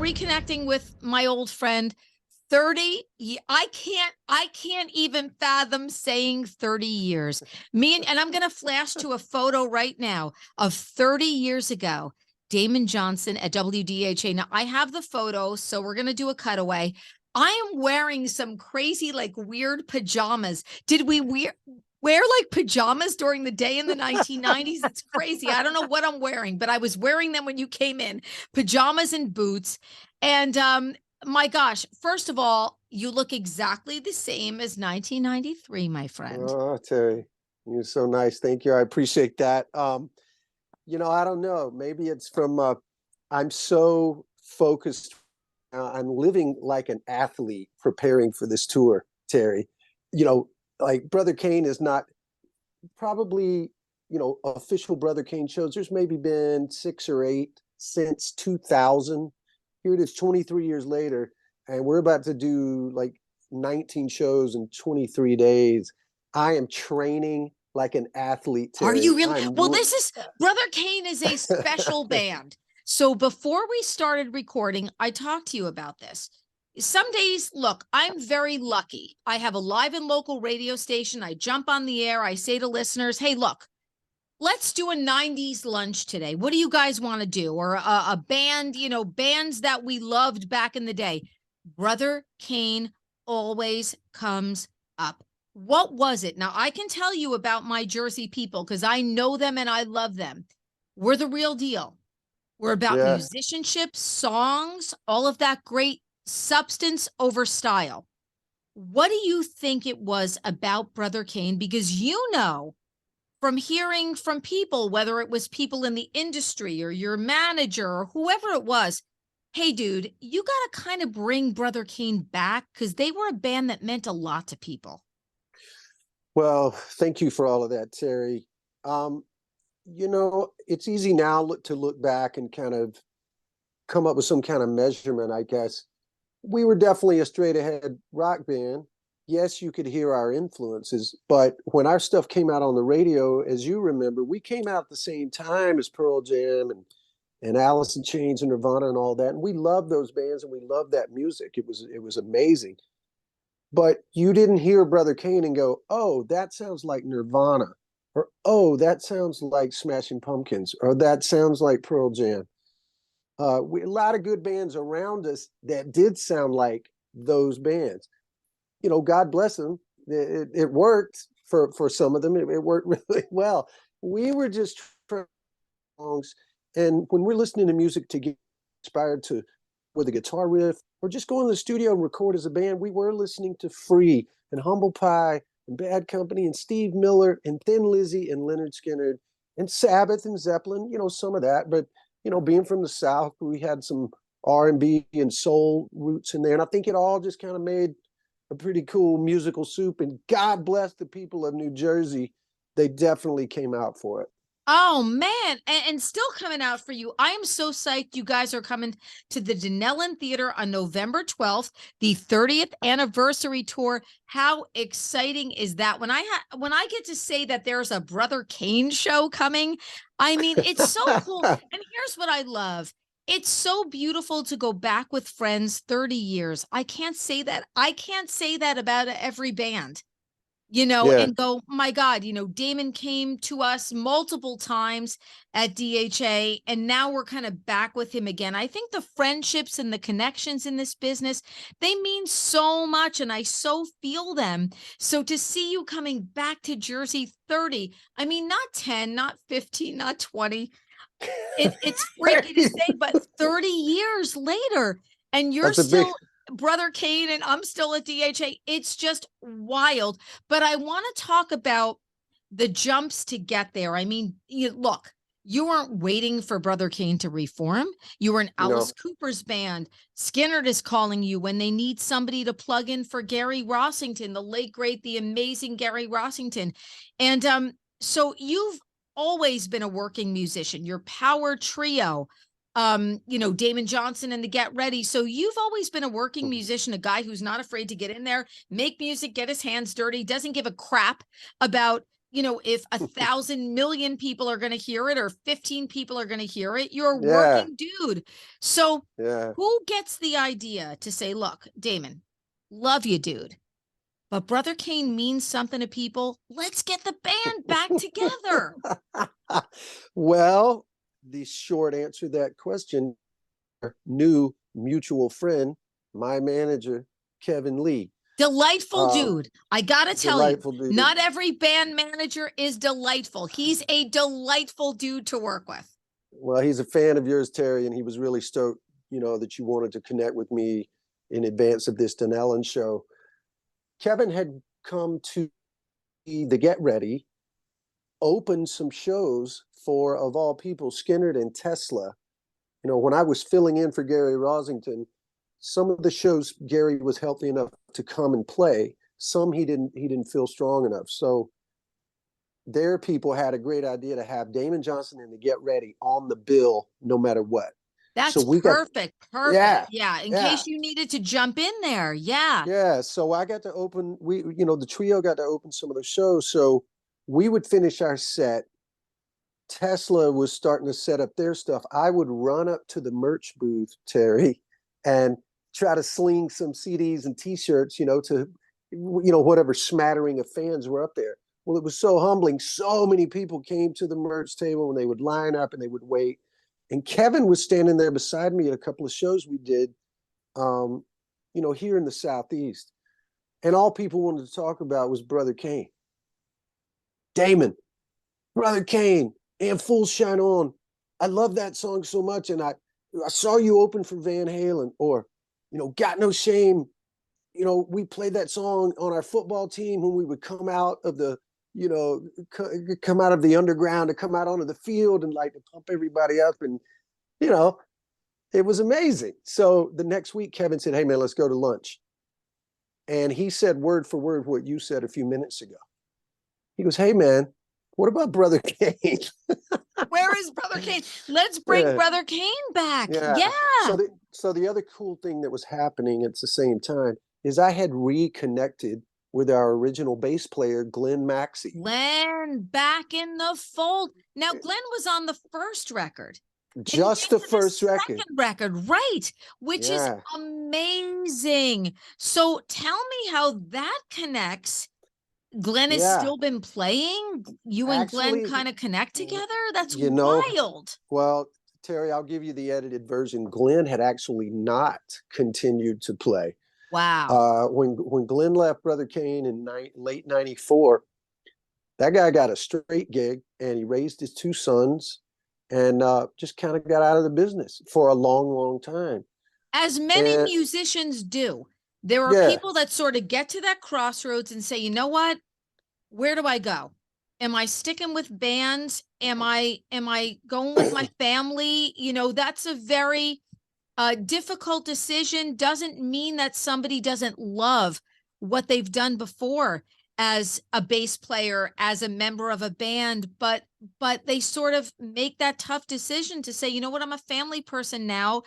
reconnecting with my old friend. 30, I can't even fathom saying 30 years. And I'm going to flash to a photo right now of 30 years ago, Damon Johnson at WDHA. Now I have the photo, so we're going to do a cutaway. I am wearing some crazy, like, weird pajamas. Did we wear like pajamas during the day in the 1990s? It's crazy. I don't know what I'm wearing, but I was wearing them when you came in, pajamas and boots. And my gosh, first of all, you look exactly the same as 1993, my friend. Oh, Terry, you're so nice. Thank you. I appreciate that. I don't know. Maybe it's from I'm so focused. I'm living like an athlete preparing for this tour, Terry. Like Brother Cane is not probably, official Brother Cane shows. There's maybe been 6 or 8 since 2000. Here it is 23 years later, and we're about to do like 19 shows in 23 days. I am training like an athlete, Terry. Are you really? Well, Brother Cane is a special band. So before we started recording, I talked to you about this. Some days, look, I'm very lucky. I have a live and local radio station. I jump on the air. I say to listeners, hey, look, let's do a 90s lunch today. What do you guys want to do? Or a band, bands that we loved back in the day. Brother Cane always comes up. What was it? Now, I can tell you about my Jersey people because I know them and I love them. We're the real deal. We're about musicianship, songs, all of that great substance over style. What do you think it was about Brother Cane? Because from hearing from people, whether it was people in the industry or your manager or whoever it was, hey, dude, you got to kind of bring Brother Cane back because they were a band that meant a lot to people. Well, thank you for all of that, Terry. It's easy now to look back and kind of come up with some kind of measurement, I guess. We were definitely a straight ahead rock band. Yes, you could hear our influences, but when our stuff came out on the radio, as you remember, we came out at the same time as Pearl Jam and Alice in Chains and Nirvana and all that. And we loved those bands and we loved that music. It was amazing. But you didn't hear Brother Cane and go, oh, that sounds like Nirvana, or oh, that sounds like Smashing Pumpkins, or that sounds like Pearl Jam. A lot of good bands around us that did sound like those bands. God bless them. It worked for some of them. It worked really well. We were just trying songs, and when we're listening to music to get inspired to with a guitar riff, or just go in the studio and record as a band, we were listening to Free and Humble Pie and Bad Company and Steve Miller and Thin Lizzy and Leonard Skinner and Sabbath and Zeppelin. Some of that, but being from the South, we had some R&B and soul roots in there, and I think it all just kind of made a pretty cool musical soup. And God bless the people of New Jersey. They definitely came out for it. Oh, man. And still coming out for you. I am so psyched you guys are coming to the Denellen Theater on November 12th, the 30th anniversary tour. How exciting is that? When I get to say that there's a Brother Cane show coming, I mean, it's so cool. And here's what I love. It's so beautiful to go back with friends 30 years. I can't say that. I can't say that about every band. And go, my God, Damon came to us multiple times at DHA, and now we're kind of back with him again. I think the friendships and the connections in this business, they mean so much, and I so feel them. So to see you coming back to Jersey 30, I mean, not 10, not 15, not 20. It's freaky to say, but 30 years later, and you're still Brother Cane and I'm still at DHA. It's just wild. But I want to talk about the jumps to get there. I mean, look, you weren't waiting for Brother Cane to reform. You were in Alice Cooper's band. Skinner is calling you when they need somebody to plug in for Gary Rossington, the late, great, the amazing Gary Rossington. And so you've always been a working musician. Your power trio, Damon Johnson and the Get Ready. So you've always been a working musician, a guy who's not afraid to get in there, make music, get his hands dirty, doesn't give a crap about, if 1,000,000,000 people are going to hear it or 15 people are going to hear it, you're a Yeah, working dude. So yeah. who gets the idea to say, look, Damon, love you, dude, but Brother Cane means something to people. Let's get the band back together. Well, the short answer to that question, new mutual friend, my manager, Kevin Lee. Delightful dude. I got to tell you, Delightful dude. not every band manager is delightful. He's a delightful dude to work with. Well, he's a fan of yours, Terry, and he was really stoked, that you wanted to connect with me in advance of this Denellen show. Kevin had come to the Get Ready, opened some shows for, of all people, Skinnerd and Tesla. When I was filling in for Gary Rosington, some of the shows Gary was healthy enough to come and play. Some he didn't feel strong enough. So their people had a great idea to have Damon Johnson and the Get Ready on the bill no matter what. So That's we got perfect. Perfect. yeah, Yeah. In yeah, case you needed to jump in there. Yeah. yeah. So I got to open the trio got to open some of the shows. So we would finish our set. Tesla was starting to set up their stuff. I would run up to the merch booth, Terry, and try to sling some CDs and T-shirts, to whatever smattering of fans were up there. Well, it was so humbling. So many people came to the merch table and they would line up and they would wait. And Kevin was standing there beside me at a couple of shows we did, here in the Southeast. And all people wanted to talk about was Brother Cane. Damon, Brother Cane, and Full Shine On. I love that song so much. And I saw you open for Van Halen, or, Got No Shame. We played that song on our football team when we would come out of the, come out of the underground to come out onto the field and like to pump everybody up. And, it was amazing. So the next week, Kevin said, "Hey man, let's go to lunch." And he said word for word what you said a few minutes ago. He goes, "Hey man, what about Brother Cane?" Where is Brother Cane? Let's bring Yeah, Brother Cane back. yeah. Yeah. So the other cool thing that was happening at the same time is I had reconnected with our original bass player, Glenn Maxey. Glenn back in the fold. Now, Glenn was on the first record. Just the first record. Second record, right? Which is amazing. So tell me how that connects. Glenn has still been playing. You and Glenn kind of connect together. That's wild. Well, Terry, I'll give you the edited version. Glenn had actually not continued to play. Wow. When Glenn left Brother Cane in late '94, that guy got a straight gig and he raised his two sons and just kind of got out of the business for a long, long time. As many musicians do. There are people that sort of get to that crossroads and say, you know what? Where do I go? Am I sticking with bands? Am I going with my family? That's a very difficult decision. Doesn't mean that somebody doesn't love what they've done before as a bass player, as a member of a band, but they sort of make that tough decision to say, you know what, I'm a family person now,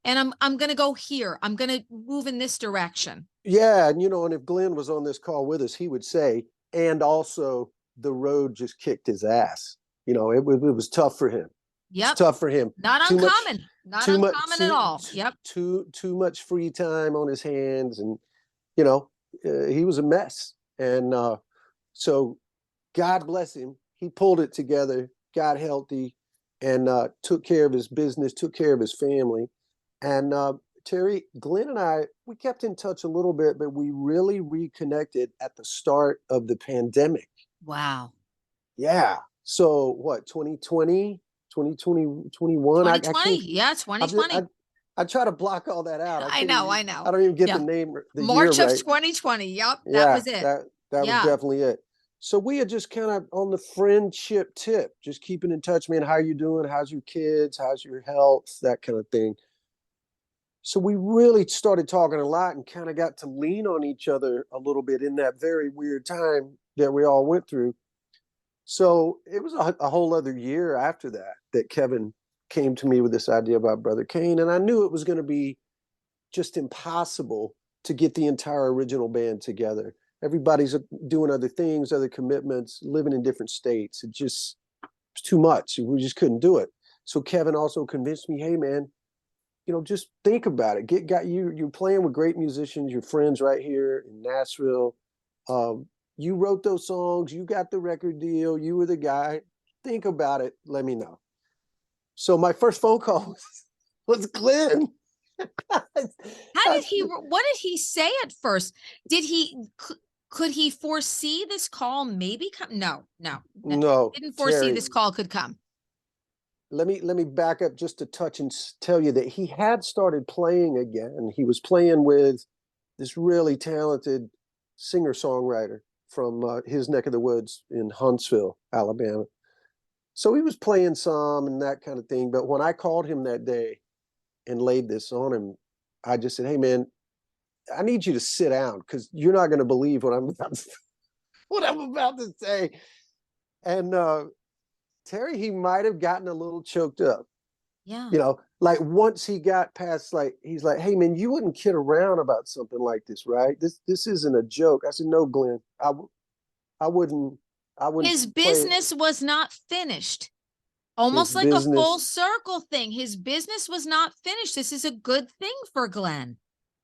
and I'm going to go here. I'm going to move in this direction. Yeah, and and if Glenn was on this call with us, he would say, and also the road just kicked his ass. It was tough for him. Yep. It's tough for him. Not uncommon. Not uncommon at all. Yep. Too much free time on his hands, and he was a mess. And so, God bless him. He pulled it together, got healthy, and took care of his business, took care of his family. And Terry, Glenn and I, we kept in touch a little bit, but we really reconnected at the start of the pandemic. Wow. Yeah. So what, 2020, 2020, 2021? 2020. Yeah, 2020. I try to block all that out. I know. I don't even get the name, the March year of right. 2020. Yep. That was it. That was definitely it. So we are just kind of on the friendship tip, just keeping in touch, man. How you doing? How's your kids? How's your health? That kind of thing. So we really started talking a lot and kind of got to lean on each other a little bit in that very weird time that we all went through. So it was a whole other year after that Kevin came to me with this idea about Brother Cane. And I knew it was going to be just impossible to get the entire original band together. everybody's doing other things, other commitments, living in different states. It just was too much. We just couldn't do it. So Kevin also convinced me, hey man, just think about it. You're playing with great musicians, your friends right here in Nashville. You wrote those songs, you got the record deal, you were the guy. Think about it, let me know. So my first phone call was Glenn. What did he say at first? Could he foresee this call maybe come? No. No, Didn't foresee Terrie, this call could come. let me back up just a touch and tell you that he had started playing again. He was playing with this really talented singer-songwriter from his neck of the woods in Huntsville, Alabama. So he was playing some and that kind of thing. But when I called him that day and laid this on him, I just said, hey man, I need you to sit down because you're not going to believe what I'm about to say. And Terrie, he might have gotten a little choked up. Yeah. Like once he got past, like, he's like, hey man, you wouldn't kid around about something like this, right? This isn't a joke. I said, no, Glenn, I wouldn't His play business was not finished. his Almost like a full business. circle thing. His business was not finished. This is a good thing for Glenn.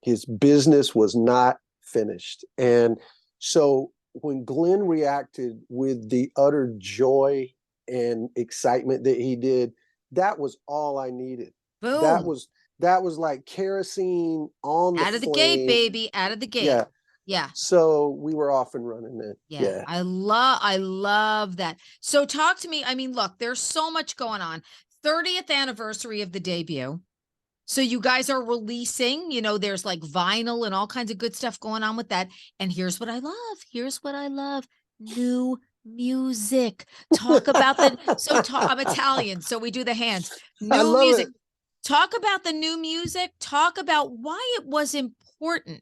His business was not finished. And so when Glenn reacted with the utter joy and excitement that he did, that was all I needed. That Boom. was like kerosene on the Out of the gate, flame. baby. Out of the gate. Yeah. Yeah. So we were off and running then. Yeah. I love that. So talk to me. I mean, look, there's so much going on. 30th anniversary of the debut. So you guys are releasing, there's like vinyl and all kinds of good stuff going on with that. And here's what I love. New music. Talk about I'm Italian, so we do the hands. I New love music. it. Talk about the new music. Talk about why it was important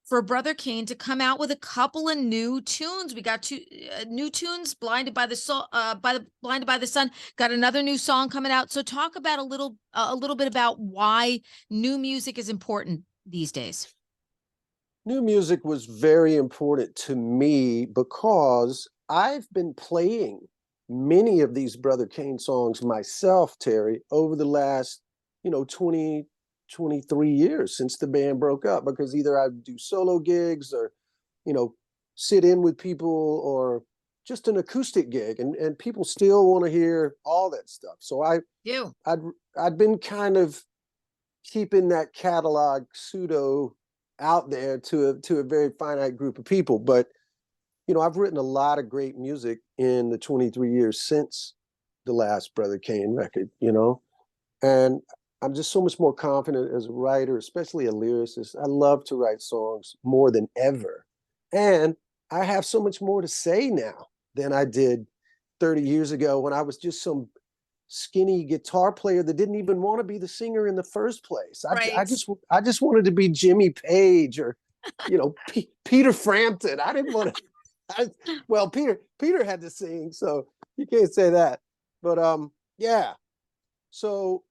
for Brother Cane to come out with a couple of new tunes. We got two new tunes, Blinded by the Sun, got another new song coming out. So talk about a little bit about why new music is important these days. New music was very important to me because I've been playing many of these Brother Cane songs myself, Terrie, over the last, 20, 23 years since the band broke up, because either I do solo gigs or, sit in with people or just an acoustic gig, and people still want to hear all that stuff. So I'd been kind of keeping that catalog pseudo out there to a very finite group of people. But I've written a lot of great music in the 23 years since the last Brother Cane record, and I'm just so much more confident as a writer, especially a lyricist. I love to write songs more than ever. And I have so much more to say now than I did 30 years ago when I was just some skinny guitar player that didn't even want to be the singer in the first place. I just wanted to be Jimmy Page or, Peter Frampton. I didn't want to. Well, Peter had to sing, so you can't say that. But yeah. So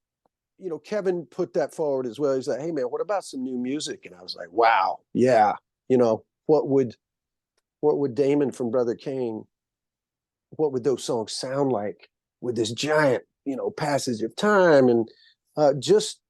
Kevin put that forward as well. He's like, hey man, what about some new music? And I was like, wow, yeah. What would Damon from Brother Cane, what would those songs sound like with this giant, passage of time? And just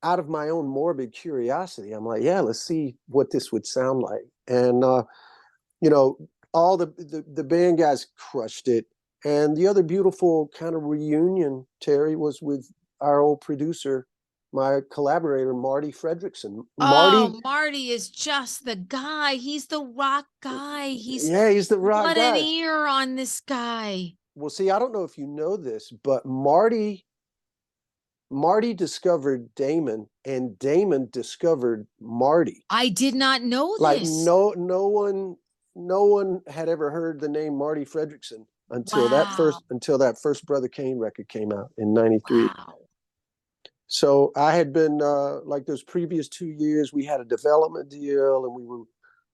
out of my own morbid curiosity, I'm like, yeah, let's see what this would sound like. And all the band guys crushed it. And the other beautiful kind of reunion, Terrie, was with our old producer, my collaborator, Marty Fredrickson. Marty is just the guy. He's the rock guy. He's the rock guy. What an ear on this guy. Well, see, I don't know if you know this, but Marty discovered Damon, and Damon discovered Marty. I did not know like this. No one had ever heard the name Marty Fredrickson until that first Brother Cane record came out in '93. Wow. So I had been like those previous 2 years, we had a development deal, and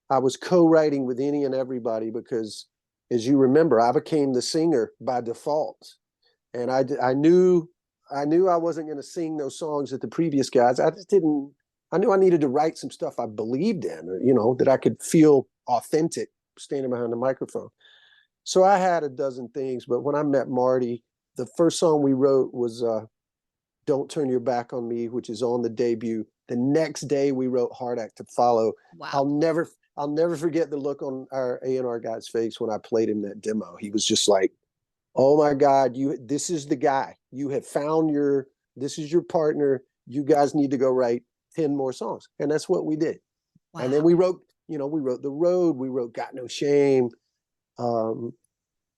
I was co-writing with any and everybody because, as you remember, I became the singer by default, and I knew I wasn't going to sing those songs that the previous guys. I knew I needed to write some stuff I believed in, or, that I could feel authentic standing behind the microphone. So I had a dozen things, but when I met Marty, the first song we wrote was Don't Turn Your Back on Me, which is on the debut. The next day we wrote Hard Act to Follow. Wow. I'll never forget the look on our A&R guy's face when I played him that demo. He was just like, oh my God, this is the guy. You have found this is your partner. You guys need to go write 10 more songs. And that's what we did. Wow. And then we wrote The Road, we wrote Got No Shame,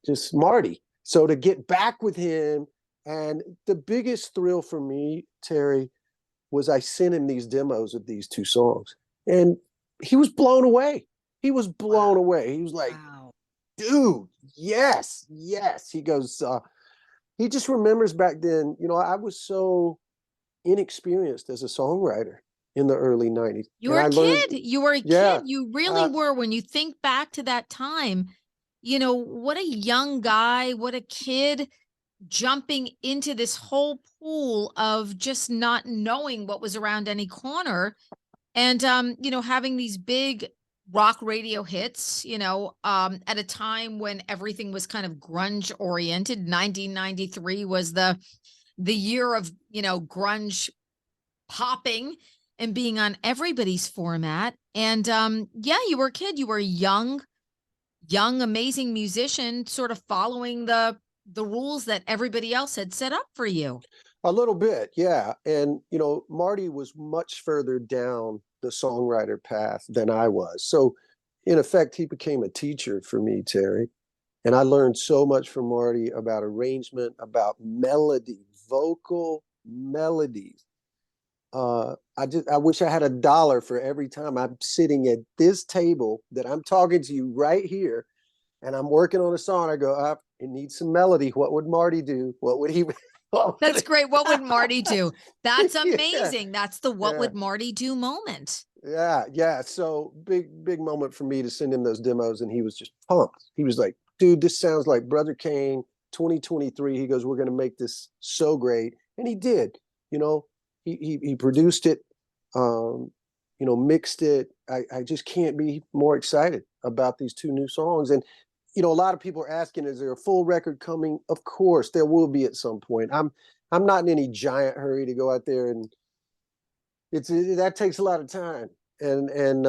just Marty. So to get back with him, and the biggest thrill for me, Terry, was I sent him these demos of these two songs. And he was blown away. He was blown away. He was like, wow. Dude, yes. He goes, he just remembers back then, I was so inexperienced as a songwriter in the early 90s. You were a kid. You were a kid. You really were. When you think back to that time, what a young guy, what a kid jumping into this whole pool of just not knowing what was around any corner. And, having these big rock radio hits, at a time when everything was kind of grunge oriented. 1993 was the year of, grunge popping and being on everybody's format. And you were a kid, you were a young, amazing musician, sort of following the rules that everybody else had set up for you. A little bit, yeah. And, Marty was much further down the songwriter path than I was. So in effect, he became a teacher for me, Terry. And I learned so much from Marty about arrangement, about melody, vocal melodies. I wish I had $1 for every time I'm sitting at this table that I'm talking to you right here, and I'm working on a song. I go, it needs some melody. What would Marty do? What would he? That's great. What would Marty do? That's amazing. That's the what would Marty do moment. Yeah. So big moment for me to send him those demos, and he was just pumped. He was like, dude, this sounds like Brother Cane 2023. He goes, we're going to make this so great. And he did. He produced it, mixed it. I just can't be more excited about these two new songs. And, a lot of people are asking, is there a full record coming? Of course, there will be at some point. I'm not in any giant hurry to go out there, and that takes a lot of time. And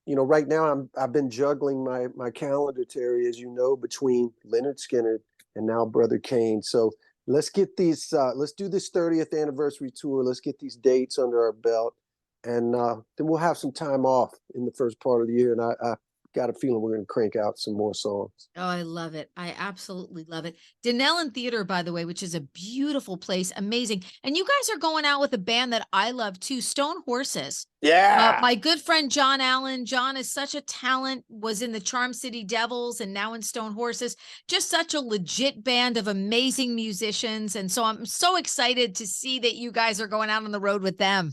right now I've been juggling my calendar, Terry, as you know, between Leonard Skinner and now Brother Cane. So let's get these, let's do this 30th anniversary tour. Let's get these dates under our belt. And then we'll have some time off in the first part of the year. And I got a feeling we're going to crank out some more songs. Oh, I love it. I absolutely love it. Denellen Theater, by the way, which is a beautiful place. Amazing. And you guys are going out with a band that I love too, Stone Horses. Yeah. My good friend, John Allen. John is such a talent, was in the Charm City Devils and now in Stone Horses. Just such a legit band of amazing musicians. And so I'm so excited to see that you guys are going out on the road with them.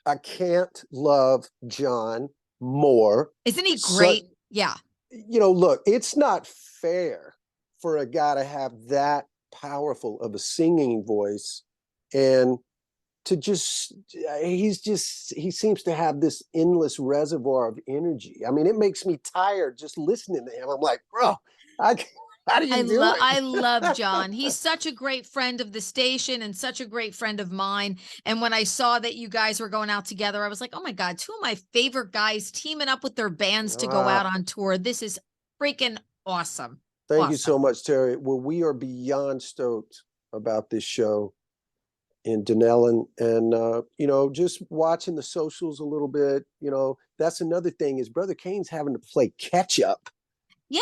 I can't love John more. Isn't he great? Yeah. Look, it's not fair for a guy to have that powerful of a singing voice and to he seems to have this endless reservoir of energy. I mean, it makes me tired just listening to him. I'm like, bro, how do you do it? I love John. He's such a great friend of the station and such a great friend of mine. And when I saw that you guys were going out together, I was like, oh my God, two of my favorite guys teaming up with their bands to go out on tour. This is freaking awesome. Thank you so much, Terry. Well, we are beyond stoked about this show in Denellen, and just watching the socials a little bit. That's another thing is Brother Cane's having to play catch up. Yeah,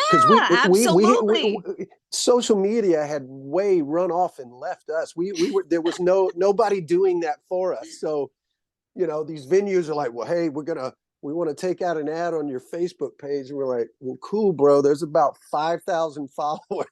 absolutely. We social media had way run off and left us. There was nobody doing that for us. So, these venues are like, well, hey, we want to take out an ad on your Facebook page. And we're like, well, cool, bro. There's about 5,000 followers.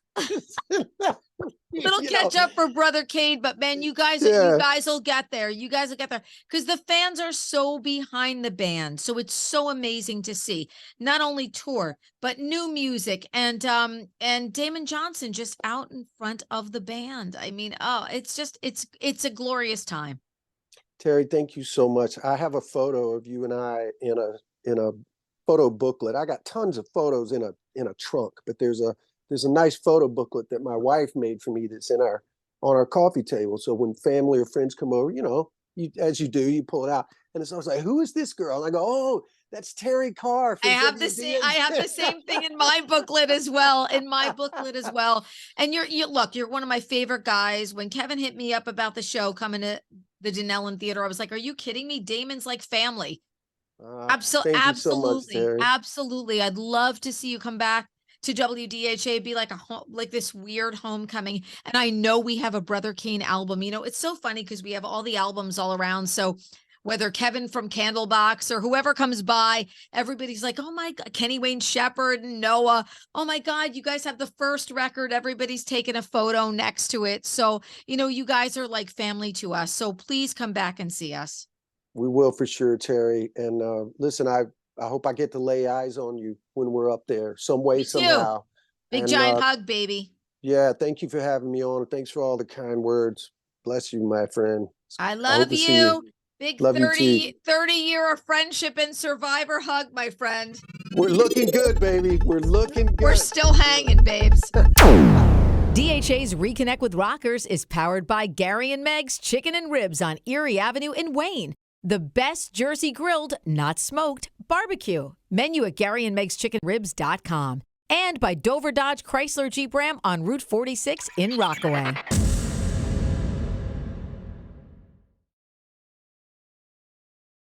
Little catch up for Brother Cade, but man, you guys will get there. You guys will get there because the fans are so behind the band. So it's so amazing to see not only tour, but new music and Damon Johnson just out in front of the band. I mean, it's a glorious time. Terry, thank you so much. I have a photo of you and I in a photo booklet. I got tons of photos in a trunk, but there's a nice photo booklet that my wife made for me that's in on our coffee table. So when family or friends come over, as you do, you pull it out. And it's always like, who is this girl? And I go, oh, that's Terrie Carr I from have the same. I have the same thing in my booklet as well. And you're one of my favorite guys. When Kevin hit me up about the show coming to the Denellen Theater, I was like, "Are you kidding me? Damon's like family." Thank you so much, Terrie. Absolutely. I'd love to see you come back to WDHA, be like like this weird homecoming. And I know we have a Brother Cane album. It's so funny because we have all the albums all around. So whether Kevin from Candlebox or whoever comes by, everybody's like, oh my God, Kenny Wayne Shepherd and Noah. Oh my God, you guys have the first record. Everybody's taking a photo next to it. So, you guys are like family to us. So please come back and see us. We will for sure, Terrie. And listen, I hope I get to lay eyes on you when we're up there some way, somehow. Big giant hug, baby. Yeah, thank you for having me on. Thanks for all the kind words. Bless you, my friend. I love you. Big love 30-year of friendship and survivor hug, my friend. We're looking good, baby. We're looking good. We're still hanging, babes. DHA's Reconnect with Rockers is powered by Gary and Meg's Chicken and Ribs on Erie Avenue in Wayne. The best Jersey grilled, not smoked, barbecue. Menu at GaryandMeg'sChickenRibs.com. And by Dover Dodge Chrysler Jeep Ram on Route 46 in Rockaway.